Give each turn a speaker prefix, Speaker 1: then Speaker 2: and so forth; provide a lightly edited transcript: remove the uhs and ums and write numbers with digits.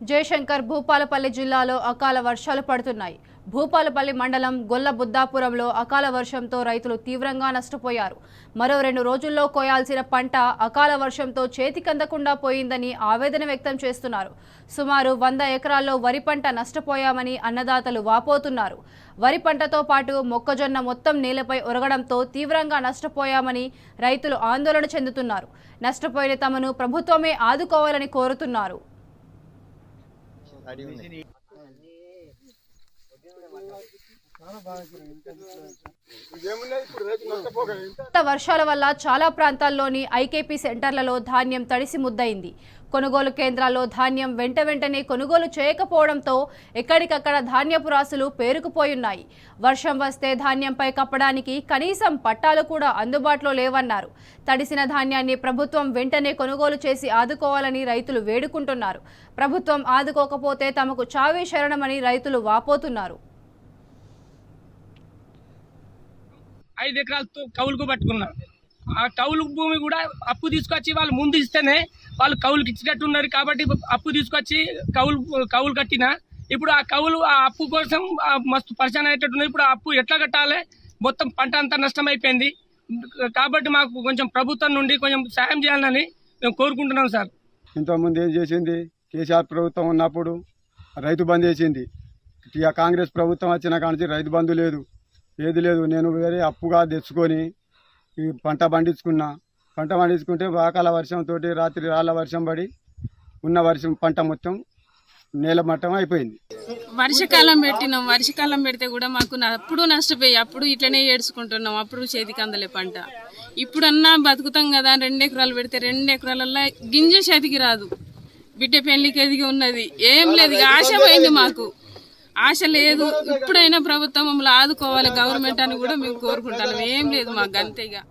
Speaker 1: జయశంకర్ భూపాలపల్లి జిల్లాలో అకాల వర్షాలు పడుతున్నాయి. భూపాలపల్లి మండలం గొల్లబుద్దాపురంలో అకాల వర్షంతో రైతులు తీవ్రంగా నష్టపోయారు. మరో 2 రోజుల్లో కోయాల్సిన పంట అకాల వర్షంతో చేతికందకుండా పోయిందని ఆవేదన వ్యక్తం చేస్తున్నారు. సుమారు 100 ఎకరాల్లో వరి పంట నష్టపోయామని అన్నదాతలు వాపోతున్నారు. వరి పంటతో పాటు మొక్కజొన్న మొత్తం నేలపై ఒరగడంతో తీవ్రంగా నష్టపోయామని రైతులు ఆందోళన చెందుతున్నారు. నష్టపోయిన తమను ప్రభుత్వమే ఆదుకోవాలని కోరుతున్నారు. వర్షాల వల్ల చాలా ప్రాంతాల్లోని ఐకేపీ సెంటర్లలో ధాన్యం తడిసి ముద్దయింది. కొనుగోలు కేంద్రాల్లో ధాన్యం వెంటనే కొనుగోలు చేయకపోవడంతో ఎక్కడికక్కడ ధాన్యపు రాసులు పేరుకుపోయున్నాయి. వర్షం వస్తే ధాన్యంపై కప్పడానికి కనీసం పట్టాలు కూడా అందుబాటులో లేవన్నారు. తడిసిన ధాన్యాన్ని ప్రభుత్వం వెంటనే కొనుగోలు చేసి ఆదుకోవాలని రైతులు వేడుకుంటున్నారు. ప్రభుత్వం ఆదుకోకపోతే తమకు చావే శరణమని రైతులు వాపోతున్నారు.
Speaker 2: 5 ఎకరాలతో కౌలుకు పట్టుకున్నారు. ఆ కౌలు భూమి కూడా అప్పు తీసుకొచ్చి వాళ్ళు ముందు ఇస్తేనే వాళ్ళు కౌలుకి ఇచ్చినట్టున్నారు. కాబట్టి అప్పు తీసుకొచ్చి కౌలు కట్టినా ఇప్పుడు ఆ అప్పు కోసం మస్తు పరిచయం అయ్యేటట్టున్నారు. ఇప్పుడు ఆ అప్పు ఎట్లా కట్టాలి? మొత్తం పంట అంతా నష్టం అయిపోయింది. కాబట్టి మాకు కొంచెం ప్రభుత్వం నుండి కొంచెం సాయం చేయాలని మేము కోరుకుంటున్నాం సార్.
Speaker 3: ఇంతకుముందు ఏం చేసింది? కేసీఆర్ ప్రభుత్వం ఉన్నప్పుడు రైతు బంద్ చేసింది. ఇక కాంగ్రెస్ ప్రభుత్వం వచ్చిన కానించి రైతు బంధు లేదు, ఏది లేదు. నేను వేరే అప్పుగా తెచ్చుకొని ఈ పంట పండించుకుంటే వాకాల వర్షంతో రాత్రి రాళ్ళ వర్షం పడి ఉన్న పంట మొత్తం నేల మట్టం అయిపోయింది.
Speaker 4: వర్షకాలం పెట్టినాం. వర్షకాలం పెడితే కూడా మాకు అప్పుడు నష్టపోయి అప్పుడు ఇట్లనే ఏడ్చుకుంటున్నాం. అప్పుడు చేతికి అందలే పంట. ఇప్పుడన్నా బతుకుతాం కదా. 2 ఎకరాలు పెడితే 2 ఎకరాలల్లో గింజ చేతికి రాదు. బిడ్డ పెళ్లికి ఎదిగి ఉన్నది ఏం లేదు. ఆశ పోయింది. మాకు ఆశ లేదు. ఇప్పుడైనా ప్రభుత్వం మమ్మల్ని ఆదుకోవాలి గవర్నమెంట్ అని కూడా మేము కోరుకుంటాం. ఏం లేదు మాకు అంతేగా.